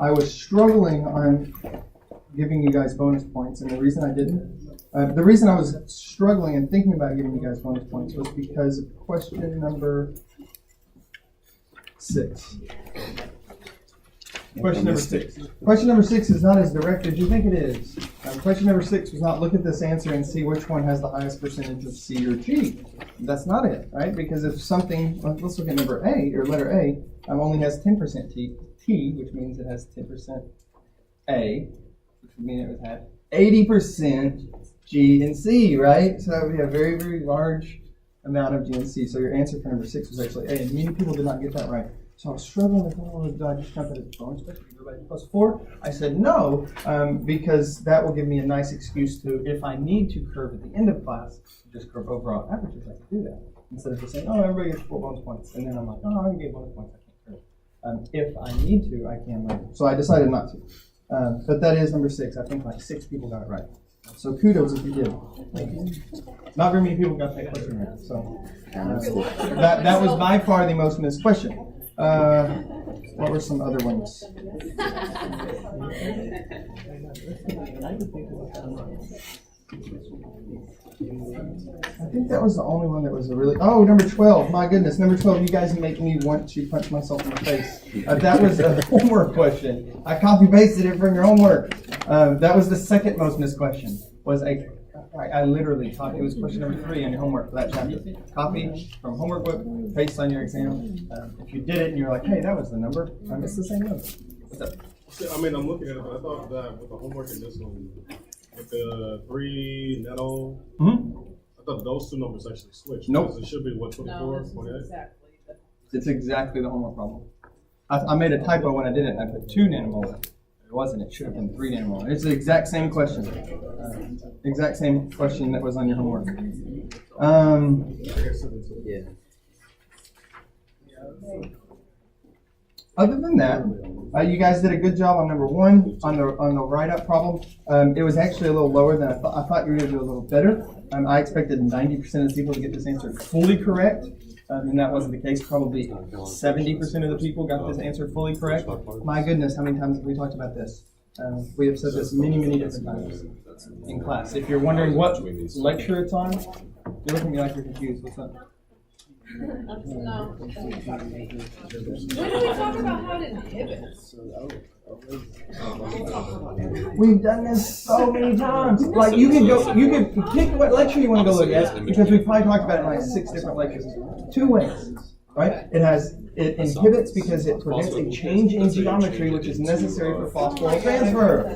I was struggling on giving you guys bonus points, and the reason I didn't, the reason I was struggling and thinking about giving you guys bonus points was because of question number 6. Question number 6. Question number 6 is not as direct as you think it is. Question number 6 was not look at this answer and see which one has the highest percentage of C or G. That's not it, right? Because if something, let's look at number A, or letter A, only has 10% T, which means it has 10% A, which would mean it would have 80% G and C, right? So that would be a very, very large amount of G and C. So your answer for number 6 was actually A, and many people did not get that right. So I was struggling with, do I just jump at a bonus question? Everybody plus 4? I said no, because that will give me a nice excuse to, if I need to curve at the end of class, just curve overall averages, I can do that. Instead of just saying, oh, everybody gets 4 bonus points. And then I'm like, oh, I can get bonus points, I can't curve. If I need to, I can later. So I decided not to. But that is number 6. I think like 6 people got it right. So kudos if you did. Not very many people got that question right. So that was by far the most missed question. What were some other ones? I think that was the only one that was a really... Oh, number 12. My goodness, number 12. You guys make me want to punch myself in the face. That was a homework question. I copy-pasted it from your homework. That was the second most missed question. I literally taught, it was question number 3 on your homework for that chapter. Copy from homework book, paste on your exam. If you did it and you're like, hey, that was the number, it's the same number. What's up? I mean, I'm looking at it, but I thought that with the homework in this one, with the 3 nano, I thought those 2 numbers actually switched. Nope. It should be, what, 24, 28? It's exactly the homework problem. I made a typo when I did it. I put 2 nanomolar. It wasn't. It should have been 3 nanomolar. It's the exact same question. Exact same question that was on your homework. Yeah. Other than that, you guys did a good job on number 1 on the write-up problem. It was actually a little lower than I thought. I thought you were going to do a little better. I expected 90% of the people to get this answer fully correct. And that wasn't the case. Probably 70% of the people got this answer fully correct. My goodness, how many times have we talked about this? We have said this many, many different times in class. If you're wondering what lecture it's on, you're looking at me like you're confused. What's up? No. When do we talk about how to inhibit? We've done this so many times. Like you can pick what lecture you want to go look at because we've probably talked about it in like 6 different lectures. 2 ways, right? It inhibits because it prevents a change in geometry which is necessary for phosphoryl transfer.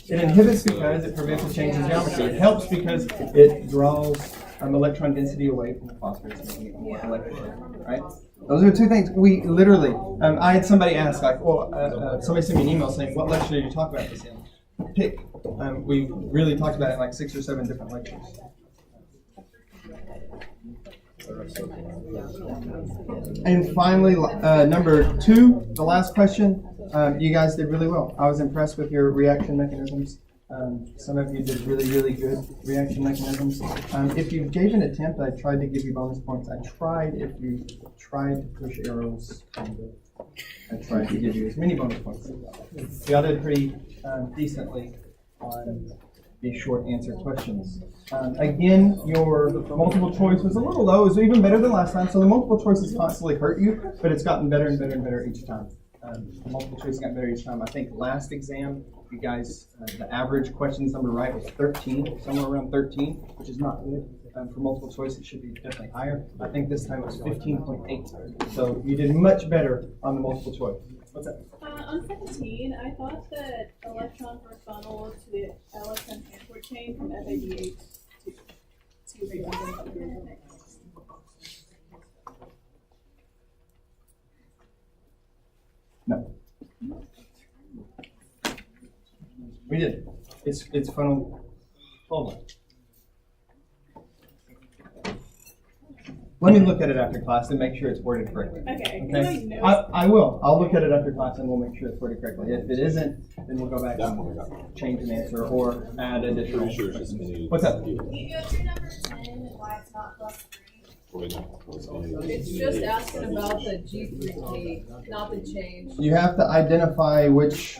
It inhibits because it prevents a change in geometry. It helps because it draws electron density away from the phosphorus, making it more electric, right? Those are 2 things. We literally, I had somebody ask, like, somebody sent me an email saying, what lecture did you talk about this in? Pick. We really talked about it in like 6 or 7 different lectures. And finally, number 2, the last question. You guys did really well. I was impressed with your reaction mechanisms. Some of you did really, really good reaction mechanisms. If you gave an attempt, I tried to give you bonus points. If you tried to push arrows, I tried to give you as many bonus points. You all did pretty decently on the short answer questions. Again, your multiple choice was a little low. It was even better than last time. So the multiple choices constantly hurt you, but it's gotten better and better and better each time. The multiple choice got better each time. I think last exam, you guys, the average questions number right was 13, somewhere around 13, which is not good. For multiple choice, it should be definitely higher. I think this time it was 15.8. So you did much better on the multiple choice. What's that? On 17, I thought that electron were funneled to the electron transport chain from FADH to radiation. No. We did. It's funneled. Hold on. Let me look at it after class and make sure it's worded correctly. Okay. I will. I'll look at it after class and we'll make sure it's worded correctly. If it isn't, then we'll go back and change an answer or add additional. What's up? Can you go through number 10 and why it's not plus 3? It's just asking about the G3P, not the change. You have to identify which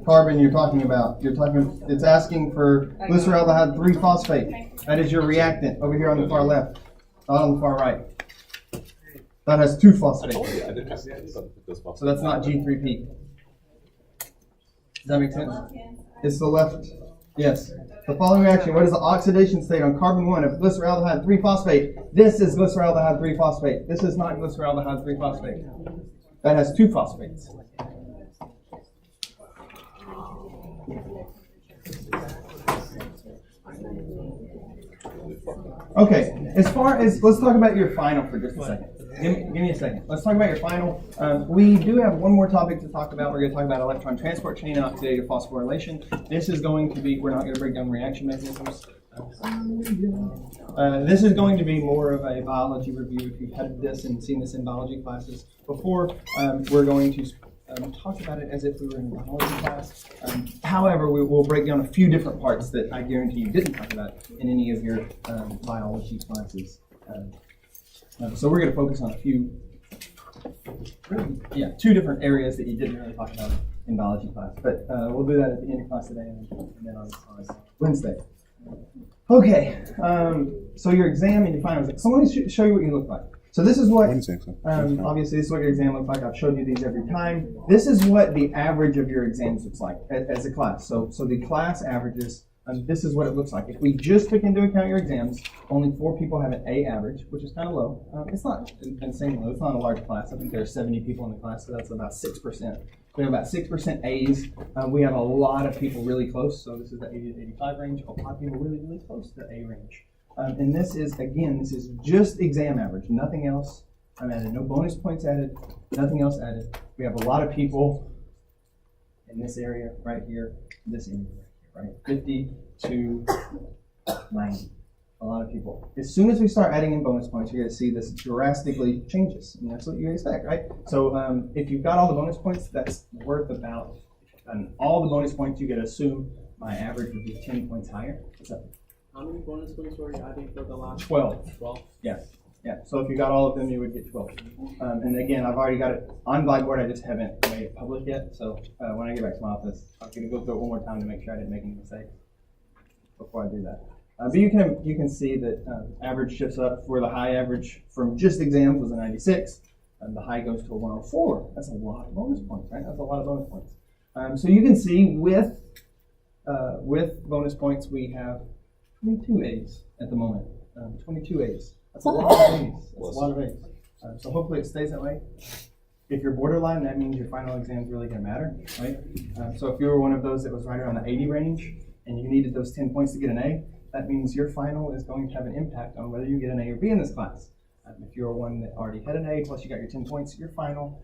carbon you're talking about. It's asking for glyceraldehyde 3-phosphate. That is your reactant over here on the far left, not on the far right. That has 2 phosphates. So that's not G3P. Does that make sense? It's the left. Yes. The following reaction, what is the oxidation state on carbon 1 of glyceraldehyde 3-phosphate? This is glyceraldehyde 3-phosphate. This is not glyceraldehyde 3-phosphate. That has 2 phosphates. Okay, as far as, let's talk about your final for just a second. Give me a second. Let's talk about your final. We do have one more topic to talk about. We're going to talk about electron transport chain and oxidative phosphorylation. This is going to be, we're not going to break down reaction mechanisms. This is going to be more of a biology review if you've had this and seen this in biology classes before. We're going to talk about it as if we were in a biology class. However, we will break down a few different parts that I guarantee you didn't talk about in any of your biology classes. So we're going to focus on a few, two different areas that you didn't really talk about in biology class. But we'll do that at the end of class today and then on Wednesday. Okay, so your exam and your finals. So let me show you what you look like. So this is what, obviously this is what your exam looks like. I've showed you these every time. This is what the average of your exams looks like as a class. So the class averages, this is what it looks like. If we just took into account your exams, only 4 people have an A average, which is kind of low. It's not insanely low. It's not a large class. I think there are 70 people in the class, so that's about 6%. We have about 6% A's. We have a lot of people really close, so this is the 80 to 85 range. A lot of people really, really close to the A range. And this is, again, this is just exam average, nothing else. I'm added, no bonus points added, nothing else added. We have a lot of people in this area right here, this area right here, right? 50 to 90. A lot of people. As soon as we start adding in bonus points, you're going to see this drastically changes. And that's what you expect, right? So if you've got all the bonus points, that's worth about, all the bonus points, you can assume my average would be 10 points higher. What's up? How many bonus points were you adding for the last? 12. 12? Yeah. Yeah. So if you got all of them, you would get 12. And again, I've already got it on Blackboard. I just haven't made it public yet. So when I get back to my office, I'm going to go through it one more time to make sure I didn't make any mistakes before I do that. But you can see that average shifts up for the high average from just exams was a 96, and the high goes to a 104. That's a lot of bonus points, right? That's a lot of bonus points. So you can see with bonus points we have 22 A's at the moment. 22 A's. That's a lot of A's. That's a lot of A's. So hopefully it stays that way. If you're borderline, that means your final exam is really going to matter, right? So if you were one of those that was right around the 80 range and you needed those 10 points to get an A, that means your final is going to have an impact on whether you get an A or B in this class. If you're one that already had an A plus you got your 10 points, your final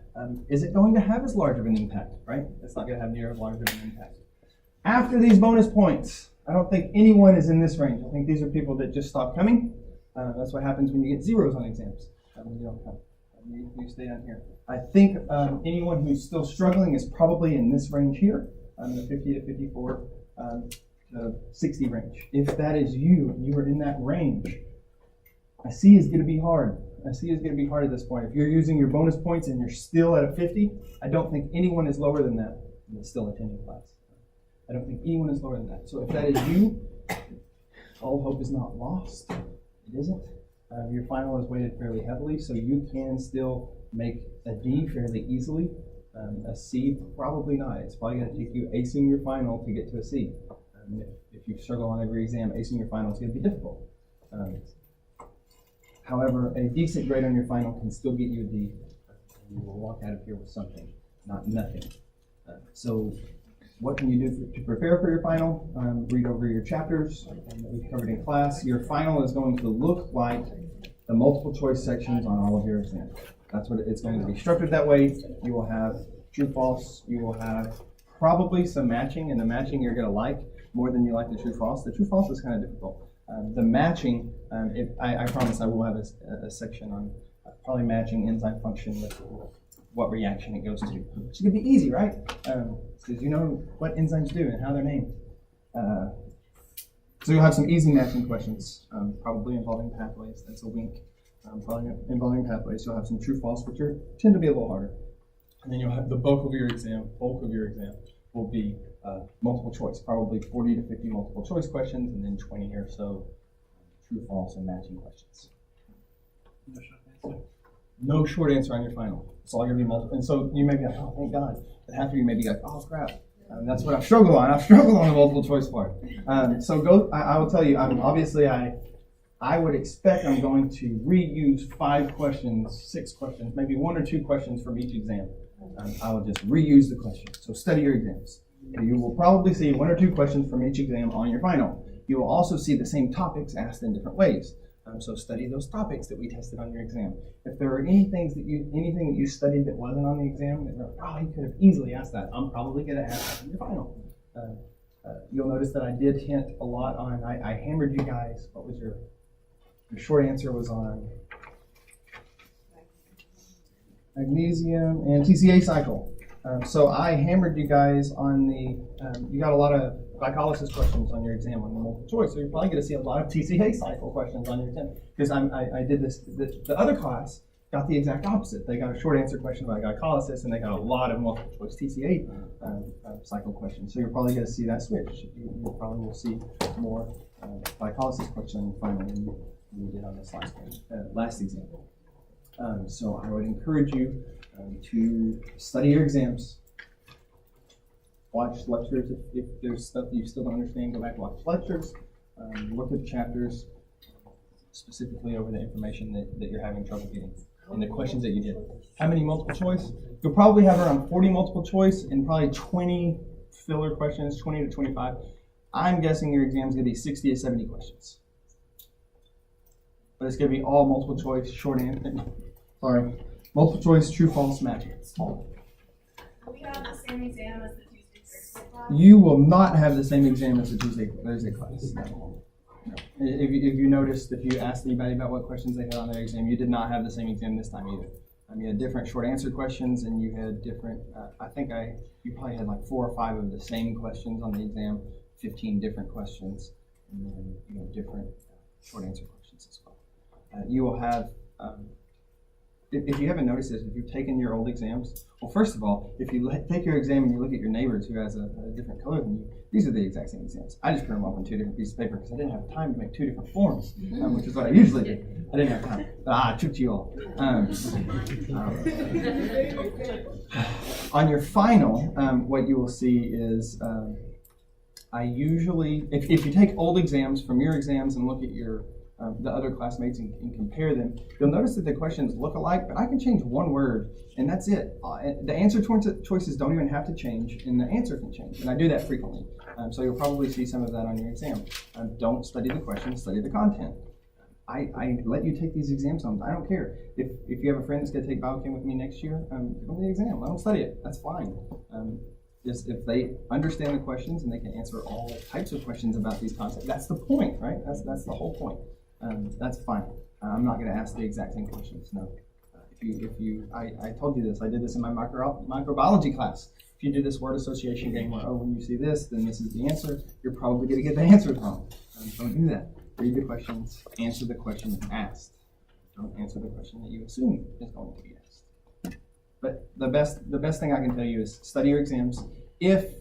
isn't going to have as large of an impact, right? It's not going to have near as large of an impact. After these bonus points, I don't think anyone is in this range. I think these are people that just stop coming. That's what happens when you get zeros on exams. When you don't come. You stay down here. I think anyone who's still struggling is probably in this range here, the 50 to 54, to 60 range. If that is you, and you are in that range, I see is going to be hard. I see it's going to be hard at this point. If you're using your bonus points and you're still at a 50, I don't think anyone is lower than that and is still attending class. I don't think anyone is lower than that. So if that is you, all hope is not lost. It isn't. Your final is weighted fairly heavily, so you can still make a D fairly easily. A C, probably not. It's probably going to take you acing your final to get to a C. If you struggle on every exam, acing your final is going to be difficult. However, a decent grade on your final can still get you a D. You will walk out of here with something, not nothing. So what can you do to prepare for your final? Read over your chapters that we've covered in class. Your final is going to look like the multiple choice sections on all of your exams. That's what it's going to be structured that way. You will have true, false. You will have probably some matching, and the matching you're going to like more than you like the true, false. The true, false is kind of difficult. The matching, I promise I will have a section on probably matching enzyme function with what reaction it goes to. Which is going to be easy, right? Because you know what enzymes do and how they're named. So you'll have some easy matching questions, probably involving pathways. That's a wink. involving pathways. You'll have some true false, which tend to be a little harder. And then you'll have the bulk of your exam will be multiple choice, probably 40 to 50 multiple choice questions, and then 20 or so true, false, and matching questions. No short answer on your final. It's all going to be multiple. And so you may be like, oh, thank God. But half of you may be like, oh, crap. That's what I've struggled on. I've struggled on the multiple choice part. So go. I will tell you. Obviously, I would expect I'm going to reuse 5 questions, 6 questions, maybe 1 or 2 questions from each exam. I will just reuse the questions. So study your exams. You will probably see 1 or 2 questions from each exam on your final. You will also see the same topics asked in different ways. So study those topics that we tested on your exam. If there are anything that you studied that wasn't on the exam, that you're like, oh, you could have easily asked that, I'm probably going to ask that in your final. You'll notice that I did hint a lot on, I hammered you guys. What was your short answer was on magnesium and TCA cycle. So I hammered you guys on you got a lot of glycolysis questions on your exam on the multiple choice, so you're probably going to see a lot of TCA cycle questions on your exam. Because I did this, the other class got the exact opposite. They got a short answer question about glycolysis, and they got a lot of multiple choice TCA cycle questions. So you're probably going to see that switch. You probably will see more glycolysis questions finally than you did on this last example. So I would encourage you to study your exams. Watch lectures. If there's stuff that you still don't understand, go back and watch lectures. Look at chapters, specifically over the information that you're having trouble getting and the questions that you did. How many multiple choice? You'll probably have around 40 multiple choice and probably 20 filler questions, 20 to 25. I'm guessing your exam is going to be 60 to 70 questions. But it's going to be all multiple choice, short answer. Sorry, multiple choice, true, false, matching. Do we have the same exam as the Tuesday, Thursday class? You will not have the same exam as the Tuesday, Thursday class. No. If you noticed, if you asked anybody about what questions they had on their exam, you did not have the same exam this time either. You had different short answer questions, and you had different. You probably had like 4 or 5 of the same questions on the exam, 15 different questions, and then different short answer questions as well. You will have. If you haven't noticed this, if you've taken your old exams, well, first of all, if you take your exam and you look at your neighbors who has a different color than you, these are the exact same exams. I just printed them off on 2 different pieces of paper because I didn't have time to make 2 different forms, which is what I usually do. I didn't have time. I tricked you all. On your final, what you will see is I usually, if you take old exams from your exams and look at your the other classmates and compare them, you'll notice that the questions look alike, but I can change 1 word, and that's it. The answer choices don't even have to change, and the answer can change, and I do that frequently. So you'll probably see some of that on your exam. Don't study the questions, study the content. I let you take these exams on. I don't care. If you have a friend that's going to take Biochem with me next year, give them the exam. Let them study it. That's fine. Just if they understand the questions and they can answer all types of questions about these concepts, that's the point, right? That's the whole point. That's fine. I'm not going to ask the exact same questions. No. I told you this. I did this in my microbiology class. If you do this word association game where, when you see this, then this is the answer, you're probably going to get the answers wrong. Don't do that. Read the questions. Answer the question asked. Don't answer the question that you assume is going to be asked. But the best thing I can tell you is study your exams.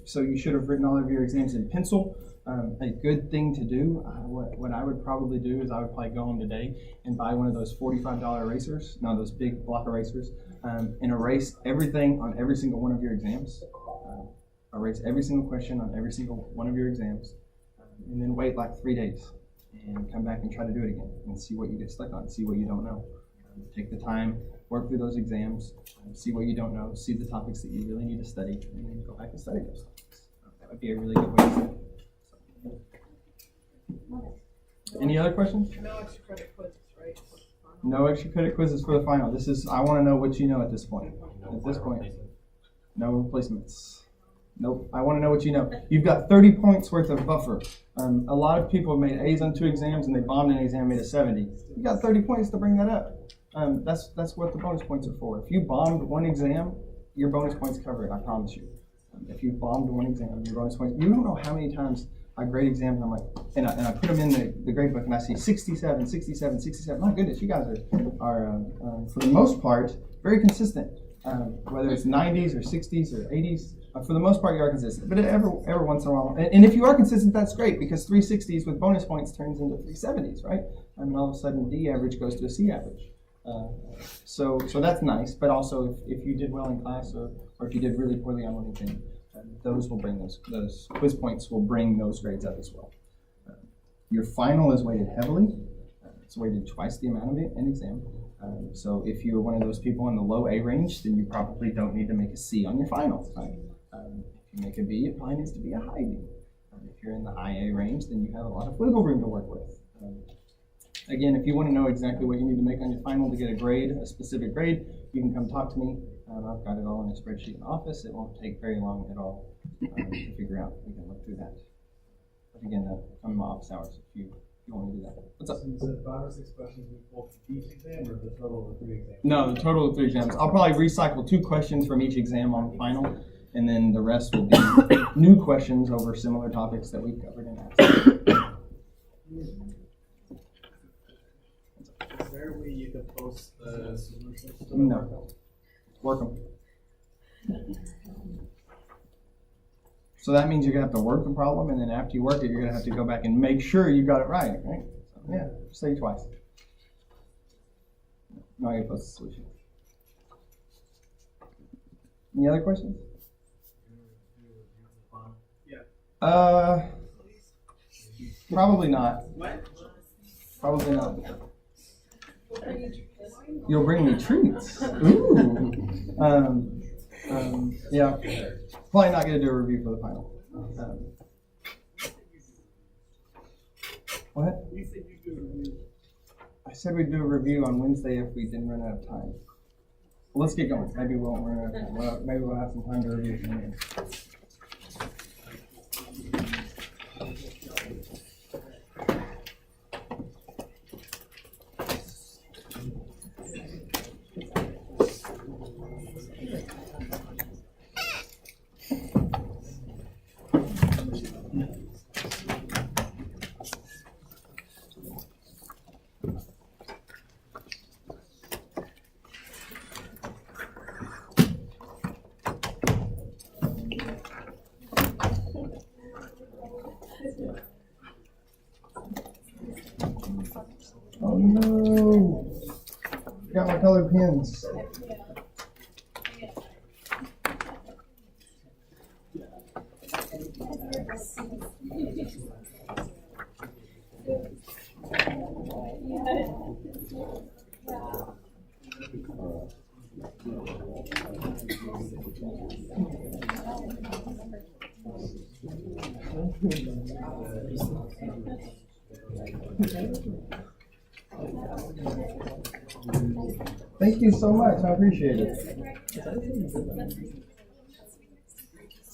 So you should have written all of your exams in pencil. A good thing to do, what I would probably do is I would probably go home today and buy one of those $45 erasers, those big block erasers, and erase everything on every single one of your exams. Erase every single question on every single one of your exams, and then wait like 3 days and come back and try to do it again and see what you get stuck on, see what you don't know. Take the time, work through those exams, see what you don't know, see the topics that you really need to study, and then go back and study those topics. That would be a really good way to do it. Any other questions? No extra credit quizzes, right? No extra credit quizzes for the final. I want to know what you know at this point. At this point, no replacements. Nope. I want to know what you know. You've got 30 points worth of buffer. A lot of people made A's on 2 exams and they bombed an exam, made a 70. You got 30 points to bring that up. That's what the bonus points are for. If you bombed 1 exam, your bonus points cover it. I promise you. If you bombed 1 exam, your bonus points. You don't know how many times I grade exams, I'm like, and I put them in the grade book, and I see 67, 67, 67. My goodness, you guys are for the most part, very consistent. Whether it's 90s or 60s or 80s, for the most part, you are consistent. But every once in a while, and if you are consistent, that's great, because 360s with bonus points turns into 370s, right? I mean, all of a sudden, D average goes to a C average. So that's nice, but also if you did well in class or if you did really poorly on one exam, those will bring those quiz points will bring those grades up as well. Your final is weighted heavily. It's weighted twice the amount of an exam. So if you're one of those people in the low A range, then you probably don't need to make a C on your final. Right? If you make a B, it probably needs to be a high B. If you're in the high A range, then you have a lot of wiggle room to work with. Again, if you want to know exactly what you need to make on your final to get a grade, a specific grade, you can come talk to me. I've got it all in a spreadsheet in the office. It won't take very long at all to figure out. We can look through that. But again, I'm in my office hours if you want to do that. What's up? So you said 5 or 6 questions for each exam, or the total of 3 exams? No, the total of 3 exams. I'll probably recycle 2 questions from each exam on the final, and then the rest will be new questions over similar topics that we've covered in that. Is there a way you could post the solutions? No. Work them. So that means you're going to have to work the problem, and then after you work it, you're going to have to go back and make sure you got it right, right? So, yeah, say twice. Now I got to post the solution. Any other questions? Yeah. Probably not. What? Probably not. You'll bring me treats. Ooh. Yeah. Probably not going to do a review for the final. What? You said you do a review. I said we'd do a review on Wednesday if we didn't run out of time. Well, let's get going. Maybe we won't run out of time. Well, maybe we'll have some time to review something. Oh no! Got my colored pens. Thank you so much. I appreciate it.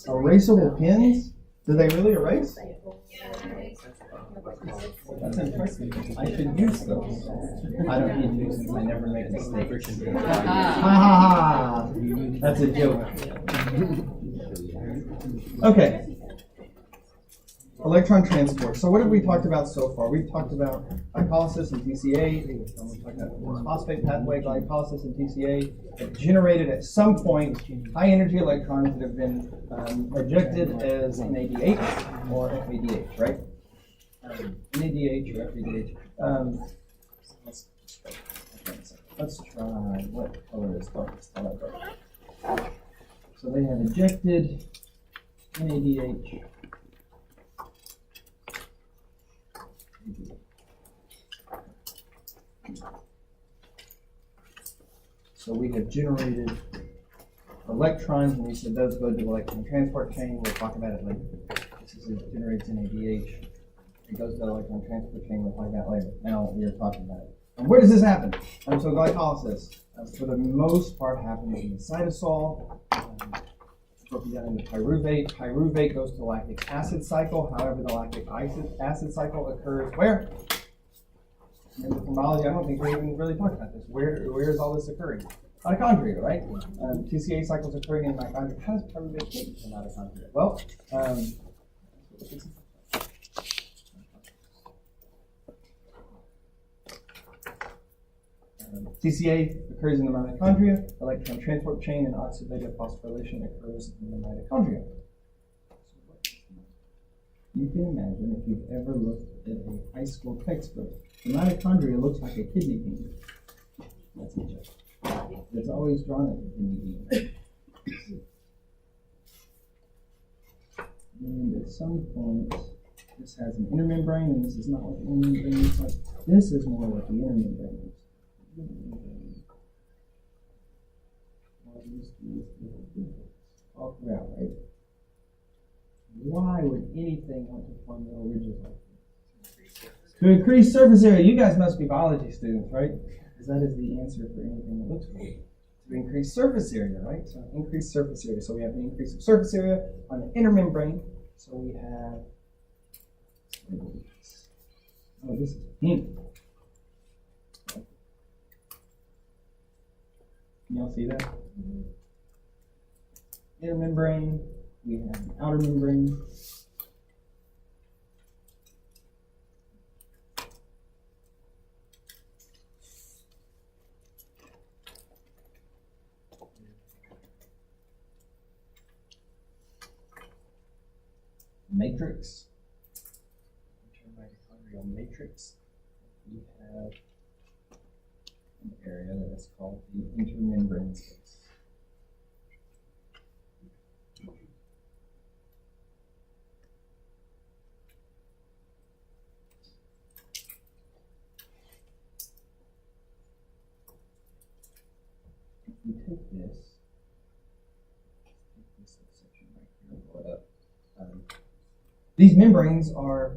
Erasable pens? Do they really erase? That's impressive. I should use those. I don't need to since I never make mistakes. Ha ha ha! That's a joke. Okay. Electron transport. So what have we talked about so far? We've talked about glycolysis and TCA. We talked about phosphate pathway, glycolysis and TCA that generated at some point high energy electrons that have been ejected as NADH or FADH, right? NADH or FADH. Let's try, what color is darkest? So they have ejected NADH. So we have generated electrons, and we said those go to the electron transport chain. We'll talk about it later. This is it generates NADH. It goes to the electron transport chain. We'll talk about it later. Now we are talking about it. And where does this happen? So glycolysis, for the most part, happens in the cytosol. Broken down into pyruvate. Pyruvate goes to the lactic acid cycle. However, the lactic acid cycle occurs where? Remember from biology, I don't think we even really talked about this. Where is all this occurring? Mitochondria, right? TCA cycles occurring in mitochondria. How does pyruvate get to mitochondria? Well, CCA occurs in the mitochondria, electron transport chain and oxidative phosphorylation occurs in the mitochondria. You can imagine if you've ever looked at a high school textbook, the mitochondria looks like a kidney bean. That's a joke. It's always drawn as a kidney bean. And at some point, this has an inner membrane, and this is not what the inner membrane looks like. This is more what the inner membrane is. All throughout, right? Why would anything want to form little ridges like this? To increase surface area. You guys must be biology students, right? Because that is the answer for anything that looks cool. To increase surface area, right? So increase surface area. So we have an increase of surface area on the inner membrane. So we have, oh, this is pink. Can y'all see that? Inner membrane, we have an outer membrane. Matrix, mitochondrial matrix. We have an area that is called the intermembrane space. If we take this section right here and pull it up. These membranes are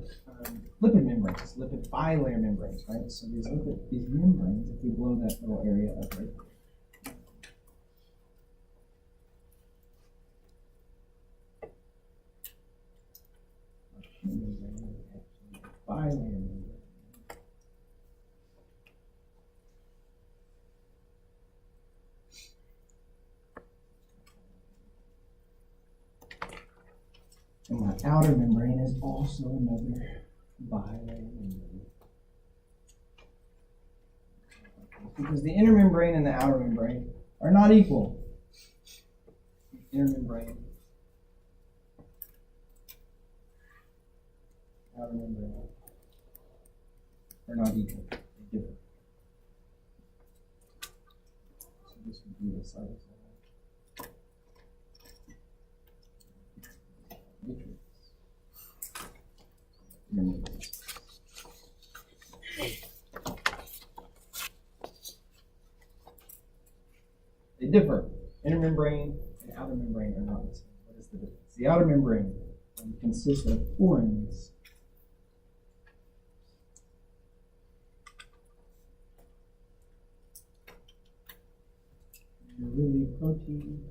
lipid membranes, lipid bilayer membranes, right? So these membranes, if we blow that little area up right there, bilayer membrane. And my outer membrane is also another bilayer membrane. Because the inner membrane and the outer membrane are not equal. The inner membrane, outer membrane are not equal. They're different. So this would be the cytosol. Matrix. They differ. Inner membrane and outer membrane are not the same. What is the difference? The outer membrane consists of porins. Really protein.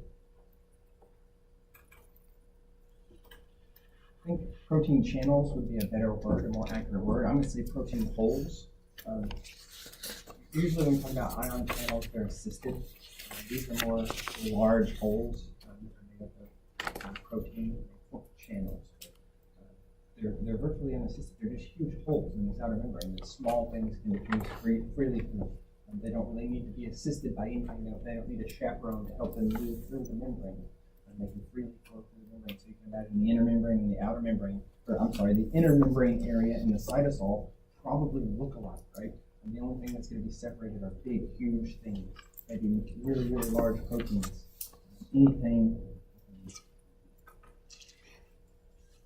I think protein channels would be a better word, a more accurate word. I'm going to say protein holes. Usually when we talk about ion channels, they're assisted. These are more large holes made up of protein channels. They're virtually unassisted. They're just huge holes in this outer membrane that small things can diffuse freely through. They don't really need to be assisted by anything. They don't need a chaperone to help them move through the membrane. They can freely flow through the membrane. So you can imagine the inner membrane and the outer membrane, or I'm sorry, the inner membrane area and the cytosol probably look alike, right? And the only thing that's going to be separated are big, huge things, maybe really, really large proteins. Anything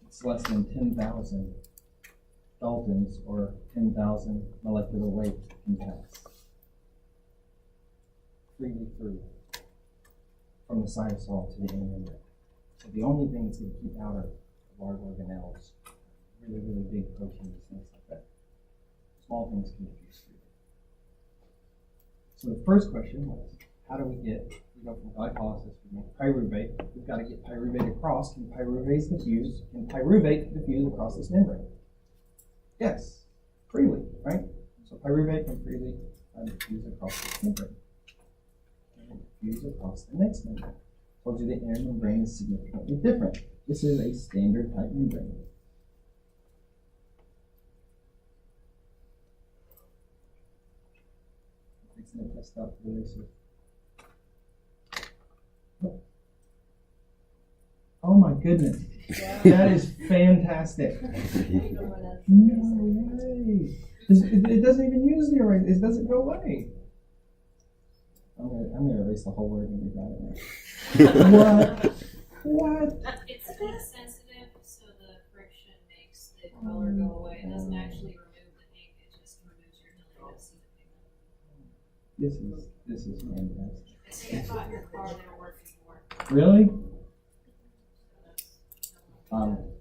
that's less than 10,000 Daltons or 10,000 molecular weight can pass freely through from the cytosol to the inner membrane. So the only thing that's going to keep out are large organelles, really, really big proteins, things like that. Small things can diffuse through. So the first question was, how do we go from glycolysis, we make pyruvate, we've got to get pyruvate across. Can pyruvate diffuse across this membrane? Yes, freely, right? So pyruvate can freely diffuse across this membrane. Diffuse across the next membrane. Told you the inner membrane is significantly different. This is a standard type membrane. If we Accident test out the eraser. Oh my goodness. That is fantastic. No way. It doesn't even use the eraser. It doesn't go away. I'm gonna erase the whole word and we got it now. What? It's heat sensitive, so the friction makes the color go away. It doesn't actually remove the ink, it just removes your ability to see the pigment. This is fantastic. If you get caught in your car, they don't work anymore. Really? So that's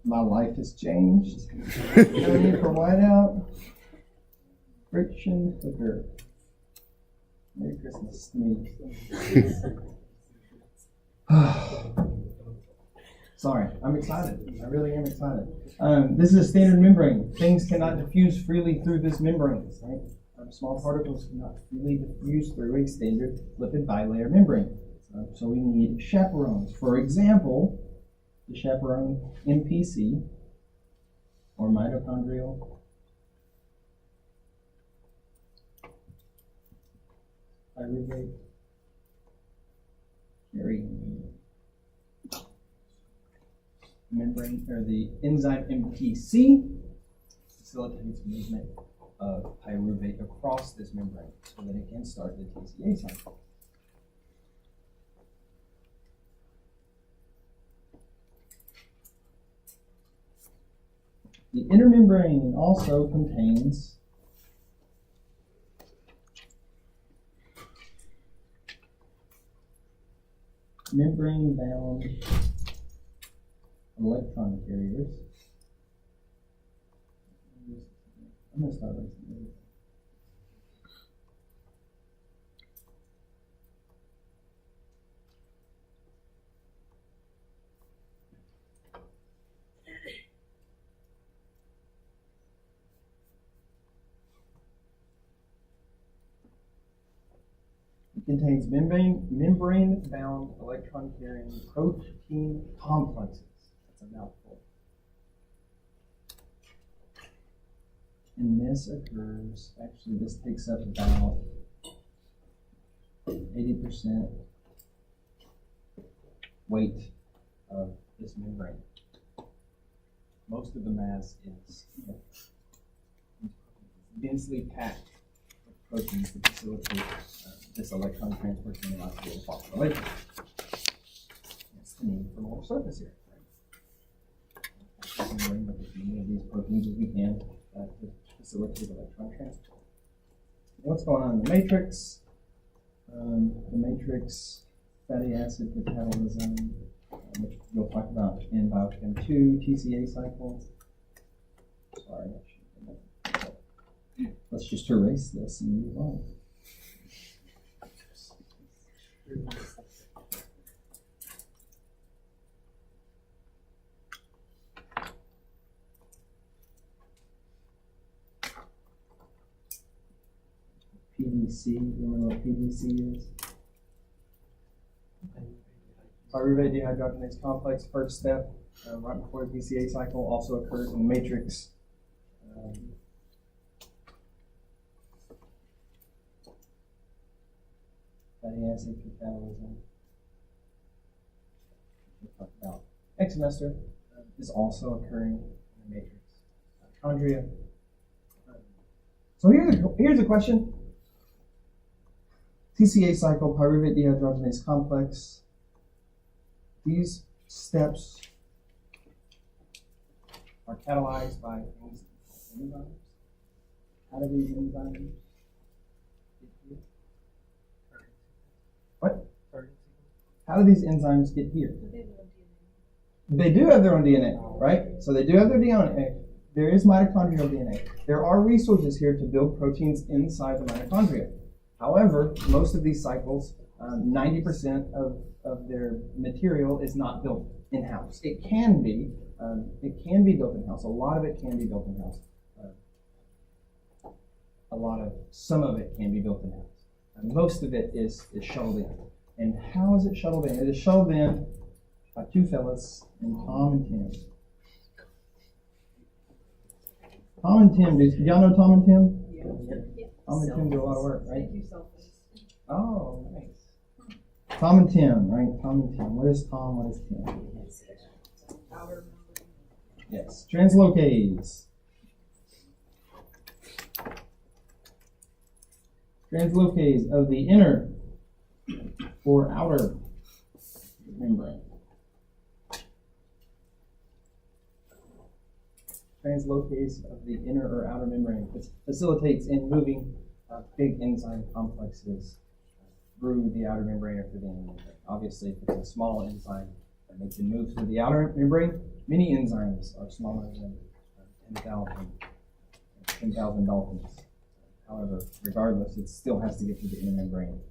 My life has changed. No need for whiteout. Friction flicker. Merry Christmas to me. Sorry, I'm excited. I really am excited. This is a standard membrane. Things cannot diffuse freely through this membrane. Right? Small particles cannot freely diffuse through a standard lipid bilayer membrane. So we need chaperones. For example, the chaperone MPC, or mitochondrial pyruvate carrying membrane, or the enzyme MPC facilitates movement of pyruvate across this membrane so that it can start the TCA cycle. The inner membrane also contains membrane-bound electron carriers. I'm going to start with some. It contains membrane-bound electron-carrying protein complexes. That's a mouthful. And this occurs, actually this takes up about 80% weight of this membrane. Most of the mass is densely packed with proteins to facilitate this electron transport from the molecule phosphorylation. That's the need for more surface area, right? Membrane with as many of these proteins as we can to facilitate electron transport. What's going on in the matrix? The matrix fatty acid catabolism, which we'll talk about in Biochem 2, TCA cycle. Sorry, let's just erase this and move on. PDC, you remember what PDC is? Pyruvate dehydrogenase complex, first step, right before the PCA cycle, also occurs in the matrix. Fatty acid catabolism. We'll talk about next semester is also occurring in the matrix. Mitochondria. So here's a question. TCA cycle, pyruvate dehydrogenase complex. These steps are catalyzed by enzymes. How do these enzymes get here? What? How do these enzymes get here? They do have their own DNA, right? So they do have their DNA. There is mitochondrial DNA. There are resources here to build proteins inside the mitochondria. However, most of these cycles, 90% of their material is not built in-house. It can be built in-house. A lot of it can be built in-house. Some of it can be built in-house. Most of it is shuttled in. And how is it shuttled in? It is shuttled in by two fellas named Tom and Tim. Tom and Tim, y'all know Tom and Tim? Yeah. Tom and Tim do a lot of work, right? Thank you, Selfies. Oh, nice. Tom and Tim, right? Tom and Tim. What is Tom? What is Tim? Yes. Translocase. Translocase of the inner or outer membrane. Translocase of the inner or outer membrane. It facilitates in moving big enzyme complexes through the outer membrane or through the inner membrane. Obviously, if it's a small enzyme and it can move through the outer membrane, many enzymes are smaller than 10,000 Daltons. However, regardless, it still has to get through the inner membrane.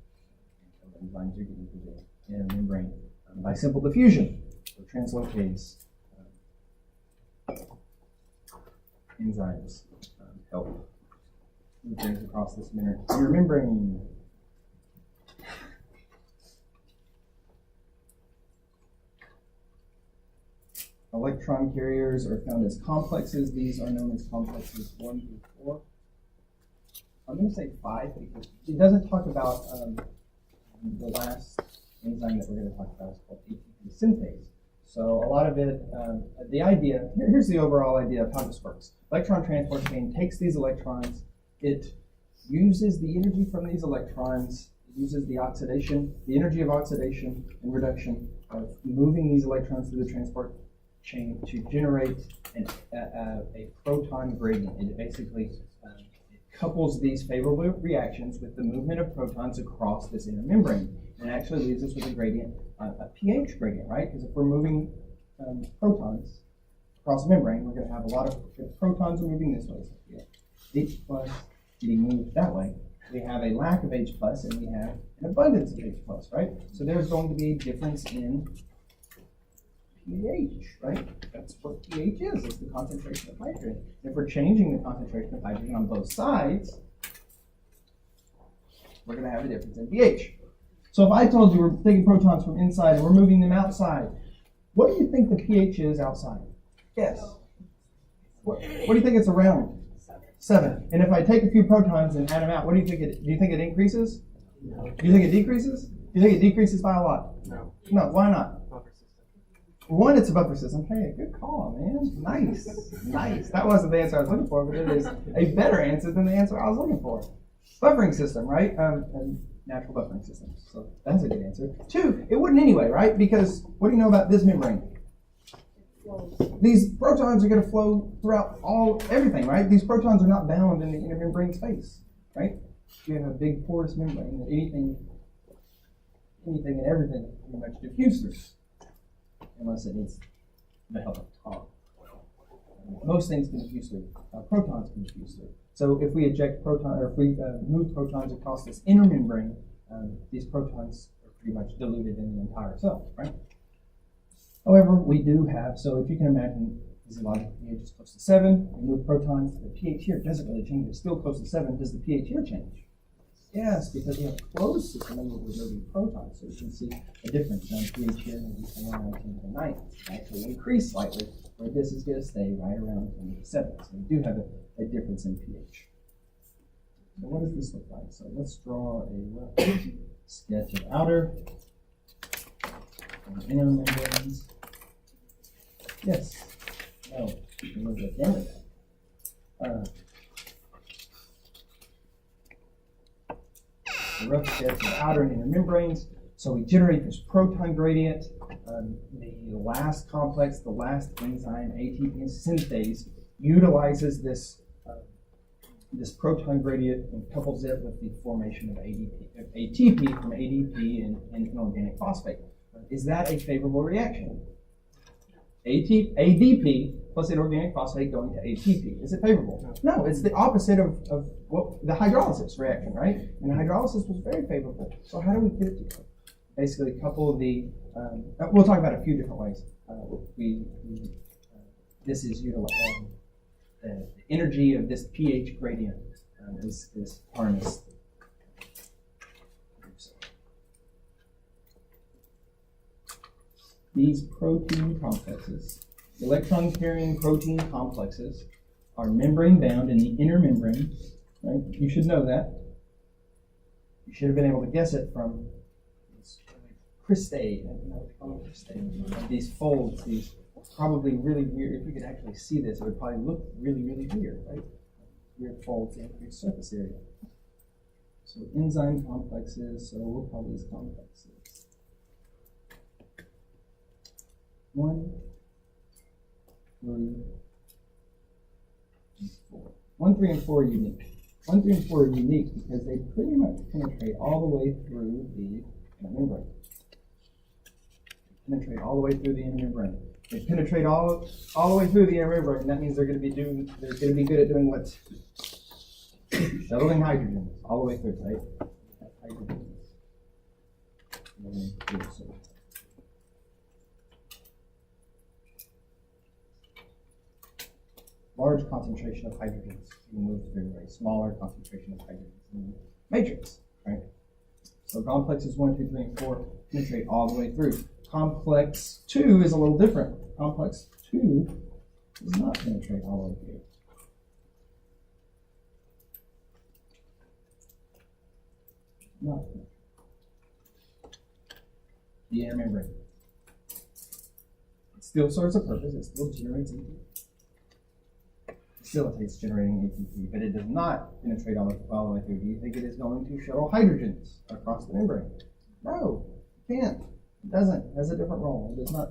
Enzymes are getting through the inner membrane by simple diffusion or translocase. Enzymes help move things across this inner membrane. Electron carriers are found as complexes. These are known as complexes 1 through 4. I'm going to say 5 because it doesn't talk about the last enzyme that we're going to talk about is called Atp Synthase. So a lot of it, the idea, here's the overall idea of how this works. Electron transport chain takes these electrons, it uses the energy from these electrons, uses the oxidation, the energy of oxidation and reduction of moving these electrons through the transport chain to generate a proton gradient. It basically it couples these favorable reactions with the movement of protons across this inner membrane. And it actually leaves us with a gradient, a pH gradient, right? Because if we're moving protons across the membrane, we're going to have a lot of, if protons are moving this way, so we have H plus getting moved that way. We have a lack of H plus and we have an abundance of H plus, right? So there's going to be a difference in pH, right? That's what pH is. It's the concentration of hydrogen. If we're changing the concentration of hydrogen on both sides, we're going to have a difference in pH. So if I told you we're taking protons from inside and we're moving them outside, what do you think the pH is outside? Yes. What do you think it's around? 7. And if I take a few protons and add them out, what do you think do you think it increases? No. Do you think it decreases? Do you think it decreases by a lot? No. No, why not? One, it's a buffer system. Hey, good call, man. Nice. Nice. That wasn't the answer I was looking for, but it is a better answer than the answer I was looking for. Buffering system, right? Natural buffering system. So that's a good answer. 2, it wouldn't anyway, right? Because what do you know about this membrane? These protons are going to flow throughout everything, right? These protons are not bound in the inner membrane space, right? You have a big porous membrane that anything and everything pretty much diffuse through. Unless it needs the help of Tom. Most things can diffuse through. Protons can diffuse through. So if we eject protons, or if we move protons across this inner membrane, these protons are pretty much diluted in the entire cell, right? However, we do have, so if you can imagine, physiological pH is close to 7. We move protons. The pH here doesn't really change. It's still close to 7. Does the pH here change? Yes, because we have a closed system and we're moving protons. So you can see a difference in pH here maybe somewhere around 10 to the 9. It's actually increase slightly, where this is going to stay right around 10 to the 7. So we do have a difference in pH. So what does this look like? So let's draw a rough sketch of outer and inner membranes. Yes. No. A little bit down. A rough sketch of outer and inner membranes. So we generate this proton gradient. The last complex, the last enzyme, Atp Synthase, utilizes this proton gradient and couples it with the formation of ATP from ADP and inorganic phosphate. Is that a favorable reaction? ADP plus inorganic phosphate going to ATP. Is it favorable? No, it's the opposite of what the hydrolysis reaction, right? And the hydrolysis was very favorable. So how do we get it to basically couple the, we'll talk about a few different ways. This is utilizing the energy of this pH gradient is harnessed. These protein complexes, electron-carrying protein complexes, are membrane-bound in the inner membrane, right? You should know that. You should have been able to guess it from this cristae, I don't know what they call it, cristae. These folds, these probably really weird. If you could actually see this, it would probably look really, really weird, right? Weird folds in your surface area. So enzyme complexes, so we'll call these complexes. 1, 3, and 4. 1, 3, and 4 are unique. 1, 3, and 4 are unique because they pretty much penetrate all the way through the membrane. Penetrate all the way through the inner membrane. They penetrate all the way through the inner membrane. That means they're going to be good at doing what? Shuttling hydrogen all the way through, right? Hydrogen. Large concentration of hydrogens you move through, a smaller concentration of hydrogens in the matrix, right? So complexes 1, 2, 3, and 4 penetrate all the way through. Complex 2 is a little different. Complex 2 does not penetrate all the way through. Not the inner membrane. It still serves a purpose. It still generates ATP. Facilitates generating ATP, but it does not penetrate all the way through. Do you think it is going to shuttle hydrogens across the membrane? No, it can't. It doesn't. It has a different role. It does not.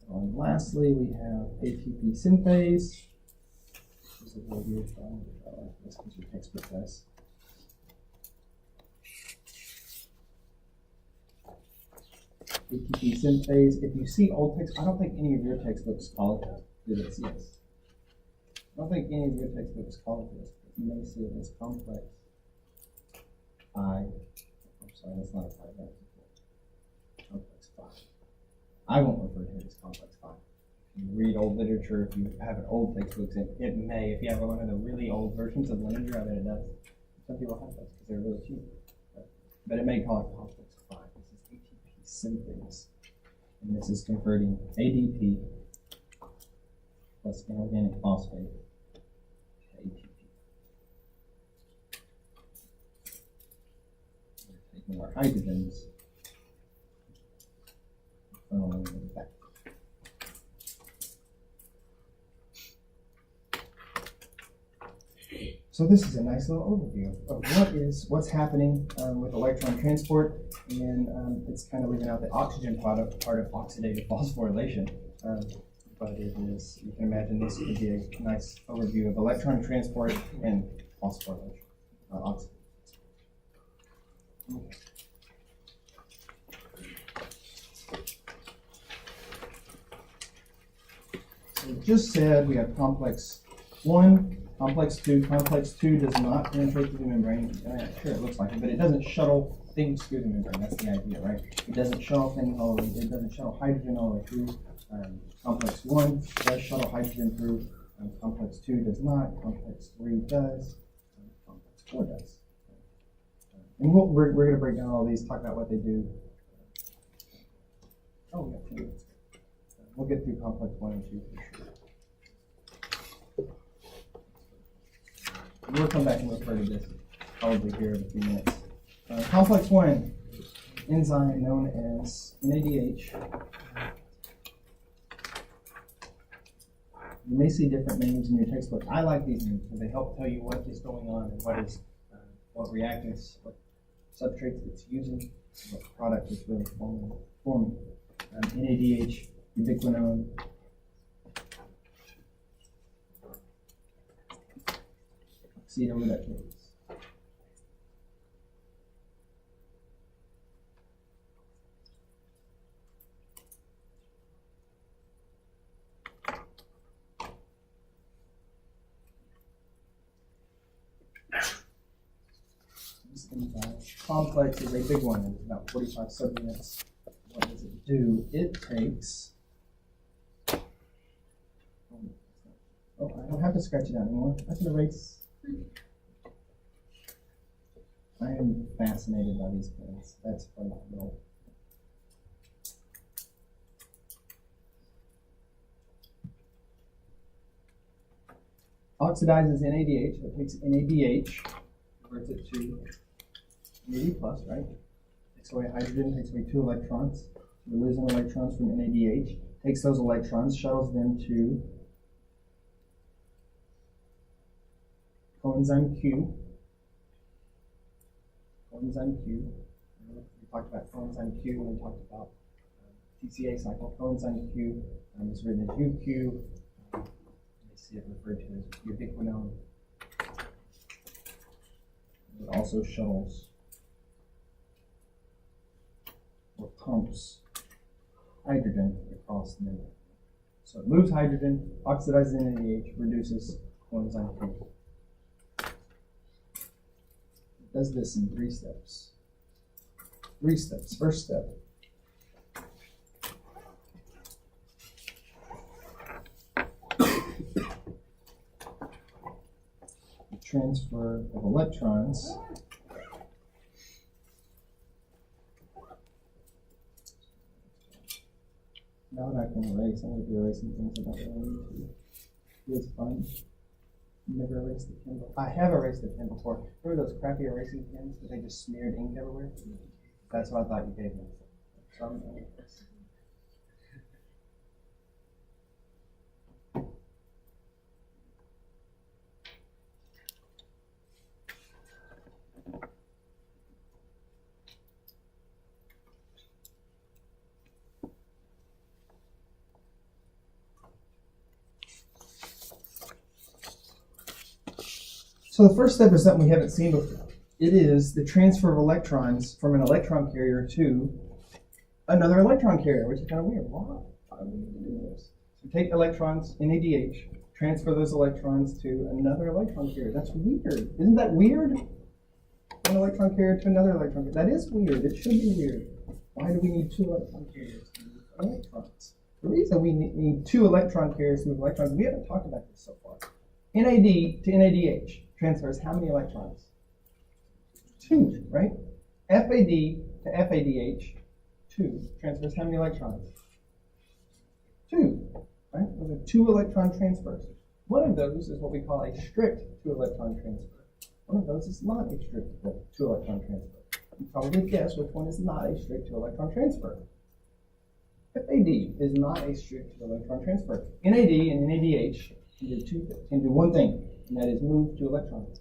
And lastly, we have ATP synthase. This is what you're trying to this is your textbook test. ATP synthase. If you see old texts, I don't think any of your textbooks call it this. Yes. I don't think any of your textbooks call it this, but you may see it as complex 5. I'm sorry, that's not a 5. That's complex 5. I won't refer to it as complex 5. If you read old literature, if you have an old textbook, it may. If you have one of the really old versions of literature, I bet it does. Some people have those because they're really cheap. But it may call it complex 5. This is ATP synthase. And this is converting ADP plus inorganic phosphate to ATP. We're taking our hydrogens and funneling them back. So this is a nice little overview of what's happening with electron transport, and it's kind of leaving out the oxygen part of oxidative phosphorylation. But it is, you can imagine this would be a nice overview of electron transport and phosphorylation, oxidation. Okay. So it just said we have complex 1, complex 2. Complex 2 does not penetrate through the membrane. Sure, it looks like it, but it doesn't shuttle things through the membrane. That's the idea, right? It doesn't shuttle things all the way. It doesn't shuttle hydrogen all the way through. Complex 1 does shuttle hydrogen through. Complex 2 does not. Complex 3 does. Complex 4 does. And we're going to break down all these, talk about what they do. Oh, we got 2 minutes. We'll get through complex 1 and 2 for sure. We'll come back and refer to this probably here in a few minutes. Complex 1, enzyme known as NADH. You may see different names in your textbook. I like these names because they help tell you what is going on and what reactants, what substrates it's using, what product it's really forming. NADH, ubiquinone, oxidoreductase. Complex is a big one. It's about 45 subunits. What does it do? It takes. Oh, I don't have to scratch it out anymore. I can erase. I am fascinated by these pens. That's phenomenal. Oxidizes NADH. So it takes NADH, converts it to NAD plus, right? Takes away hydrogen, takes away 2 electrons. We're losing electrons from NADH. Takes those electrons, shuttles them to coenzyme Q. Coenzyme Q. We talked about coenzyme Q when we talked about TCA cycle. Coenzyme Q is written as UQ. They see it referred to as ubiquinone. It also shuttles or pumps hydrogen across the membrane. So it moves hydrogen, oxidizes NADH, reduces coenzyme Q. It does this in 3 steps. 3 steps. First step. The transfer of electrons now that I can erase, I'm going to be erasing things that I don't need to. It's fun. Never erased the pen before. I have erased the pen before. Remember those crappy erasing pens that they just smeared ink everywhere? That's what I thought you gave me. So I'm gonna erase. So the first step is something we haven't seen before. It is the transfer of electrons from an electron carrier to another electron carrier, which is kind of weird. Why do we need to do this? So take electrons, NADH, transfer those electrons to another electron carrier. That's weird. Isn't that weird? One electron carrier to another electron carrier. That is weird. It should be weird. Why do we need 2 electron carriers to move electrons? The reason we need 2 electron carriers to move electrons, we haven't talked about this so far. NAD to NADH transfers how many electrons? 2, right? FAD to FADH, 2, transfers how many electrons? 2, right? Those are 2 electron transfers. One of those is what we call a strict 2 electron transfer. One of those is not a strict 2 electron transfer. You probably guess which one is not a strict 2 electron transfer. FAD is not a strict 2 electron transfer. NAD and NADH can do one thing, and that is move 2 electrons.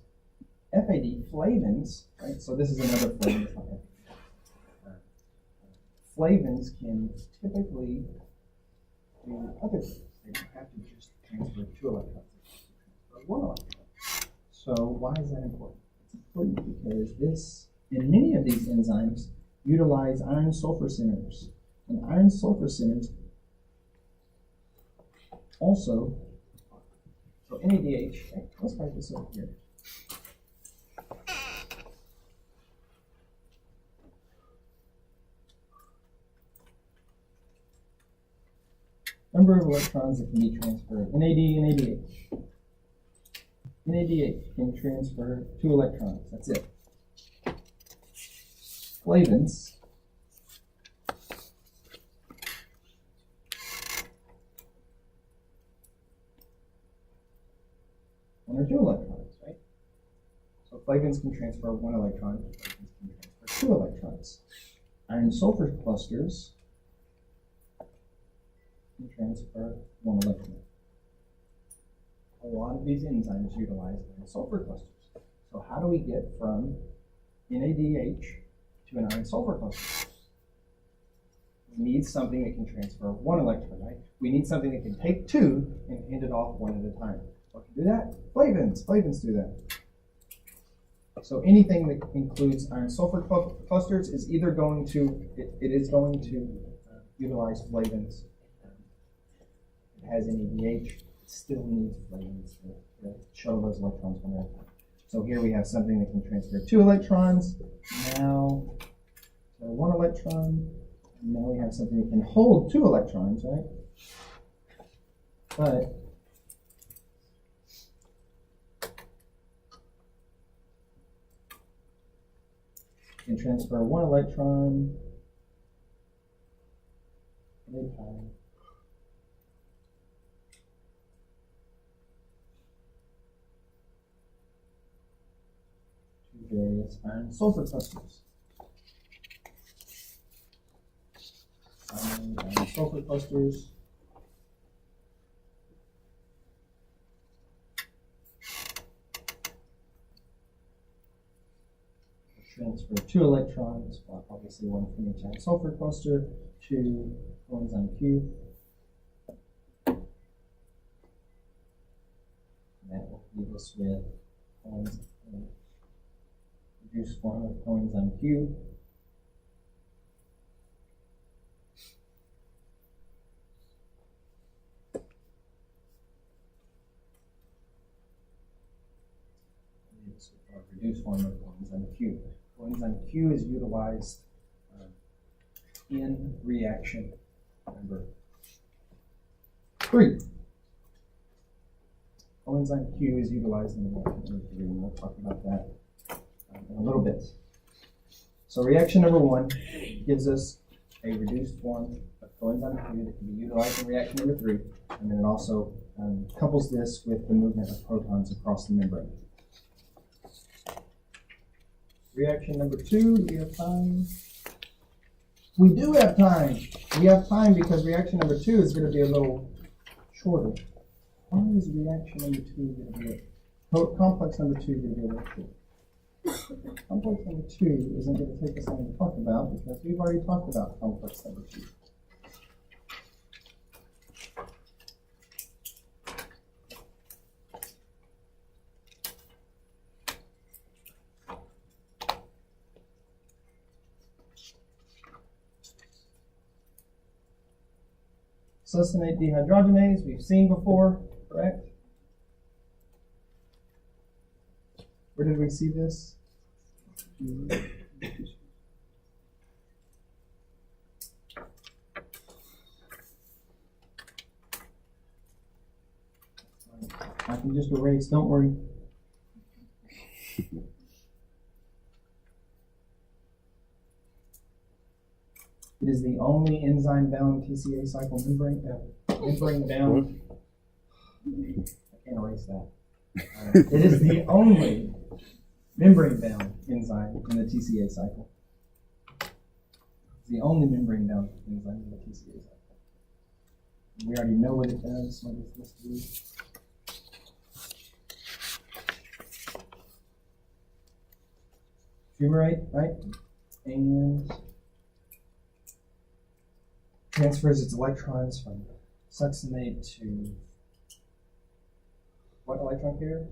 FAD, flavins, right? So this is another flavin. It's not FAD. Flavins can typically do other things. They don't have to just transfer 2 electrons. They transfer 1 electron. So why is that important? It's important because this, and many of these enzymes utilize iron sulfur centers. And iron sulfur centers also, so NADH, right? Let's write this over here. Number of electrons that can be transferred. NAD and NADH. NADH can transfer 2 electrons. That's it. Flavins or 2 electrons, right? So flavins can transfer 1 electron. Flavins can transfer 2 electrons. Iron sulfur clusters can transfer 1 electron. A lot of these enzymes utilize iron sulfur clusters. So how do we get from NADH to an iron sulfur cluster? We need something that can transfer 1 electron, right? We need something that can take 2 and hand it off 1 at a time. What can do that? Flavins. Flavins do that. So anything that includes iron sulfur clusters is either going to, it is going to utilize flavins. It has NADH, it still needs flavins to show those electrons one at a time. So here we have something that can transfer 2 electrons, now 1 electron, and now we have something that can hold 2 electrons, right? But can transfer 1 electron at a time. To various is iron sulfur clusters. Iron sulfur clusters. Transfer 2 electrons, well, obviously one from each iron sulfur cluster, to coenzyme Q. And that will leave us with reduced form of coenzyme Q. Leaves with our reduced form of coenzyme Q. Coenzyme Q is utilized in reaction number 3. Coenzyme Q is utilized in reaction number 3, and we'll talk about that in a little bit. So reaction number 1 gives us a reduced form of coenzyme Q that can be utilized in reaction number 3, and then it also couples this with the movement of protons across the membrane. Reaction number 2, do we have time? We do have time. We have time because reaction number 2 is going to be a little shorter. Why is reaction number 2 going to be complex number 2 going to be a little short? Complex number 2 isn't going to take us long to talk about because we've already talked about complex number 2. Succinate dehydrogenase, we've seen before, correct? Where did we see this? I can just erase, don't worry. It is the only enzyme-bound TCA cycle membrane-bound. I can't erase that. It is the only membrane-bound enzyme in the TCA cycle. It's the only membrane-bound enzyme in the TCA cycle. We already know what it does. What does this do? Fumarate, right? And transfers its electrons from succinate to what electron carrier?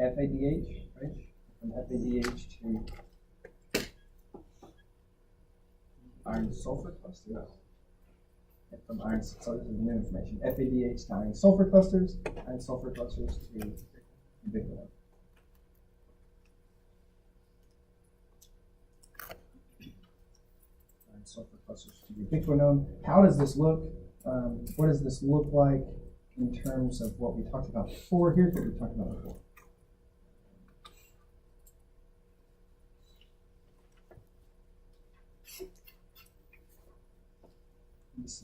FADH, right? From FADH to iron sulfur cluster. From iron, so this is new information. FADH to iron sulfur clusters to ubiquinone. Sulfur clusters to ubiquinone. How does this look? What does this look like in terms of what we talked about before? Here's what we talked about before. This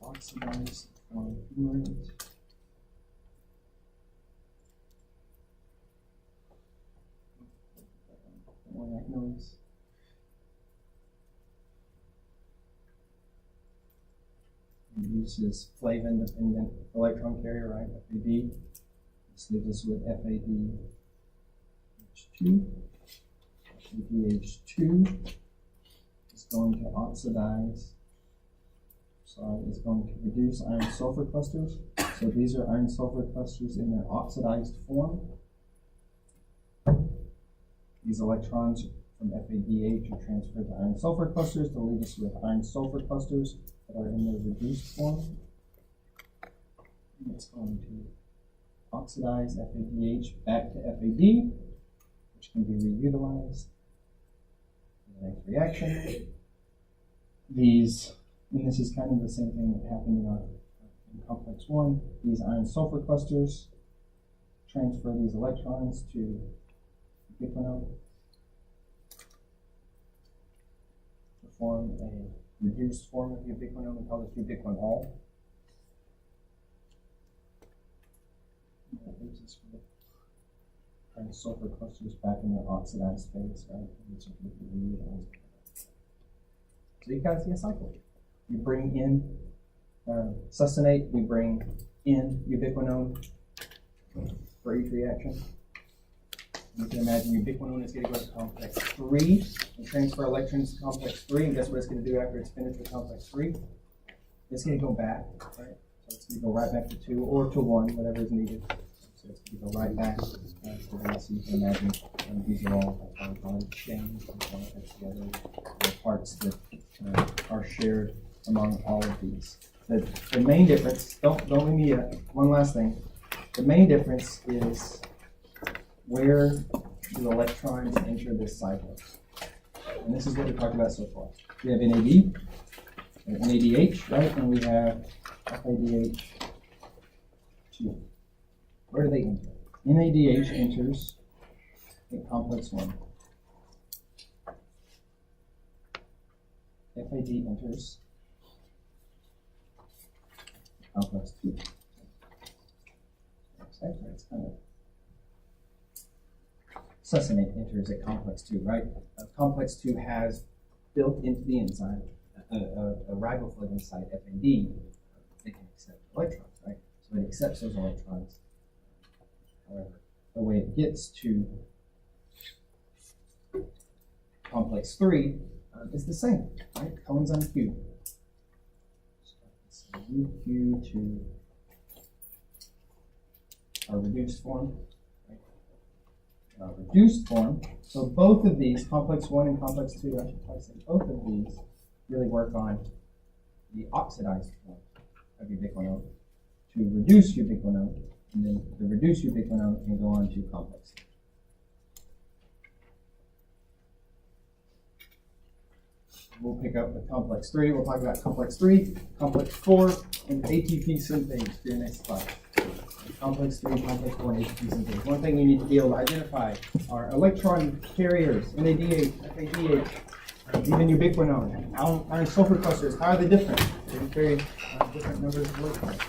oxidized fumarate. That noise. Uses flavin-dependent electron carrier, right? FAD. This leaves us with FADH2. FADH2 is going to oxidize. Is going to reduce iron sulfur clusters. So these are iron sulfur clusters in their oxidized form. These electrons from FADH are transferred to iron sulfur clusters to leave us with iron sulfur clusters that are in their reduced form. And it's going to oxidize FADH back to FAD, which can be reutilized in the next reaction. And this is kind of the same thing that happened in complex 1. These iron sulfur clusters transfer these electrons to ubiquinone to form a reduced form of ubiquinone. We call this ubiquinol. That leaves us with and sulfur clusters back in their oxidized phase, right? So you guys see a cycle. You bring in succinate, we bring in ubiquinone for each reaction. You can imagine ubiquinone is going to go to complex 3 and transfer electrons to complex 3, and guess what it's going to do after it's finished with complex 3? It's going to go back, right? So it's going to go right back to 2 or to 1, whatever is needed. So it's going to go right back. So you can imagine these are all chains together, parts that are shared among all of these. The main difference, don't leave me yet, one last thing. The main difference is where do electrons enter this cycle? And this is what we talked about so far. We have NAD, NADH, right? And we have FADH2. Where do they enter? NADH enters in complex 1. FAD enters complex 2. It's kind of succinate enters at complex 2, right? Complex 2 has built into the enzyme a riboflavin site FAD. They can accept electrons, right? So it accepts those electrons. However, the way it gets to complex 3 is the same, right? Coenzyme Q. So UQ to a reduced form. Reduced form. So both of these, complex 1 and complex 2, I should probably say both of these really work on the oxidized form of ubiquinone to reduce ubiquinone, and then the reduced ubiquinone can go on to complex. We'll pick up with complex 3. We'll talk about complex 3, complex 4, and ATP synthase for your next class. Complex 3, complex 4, and ATP synthase. One thing you need to be able to identify are electron carriers, NADH, FADH, even ubiquinone, iron sulfur clusters. How are they different? They carry different numbers of electrons.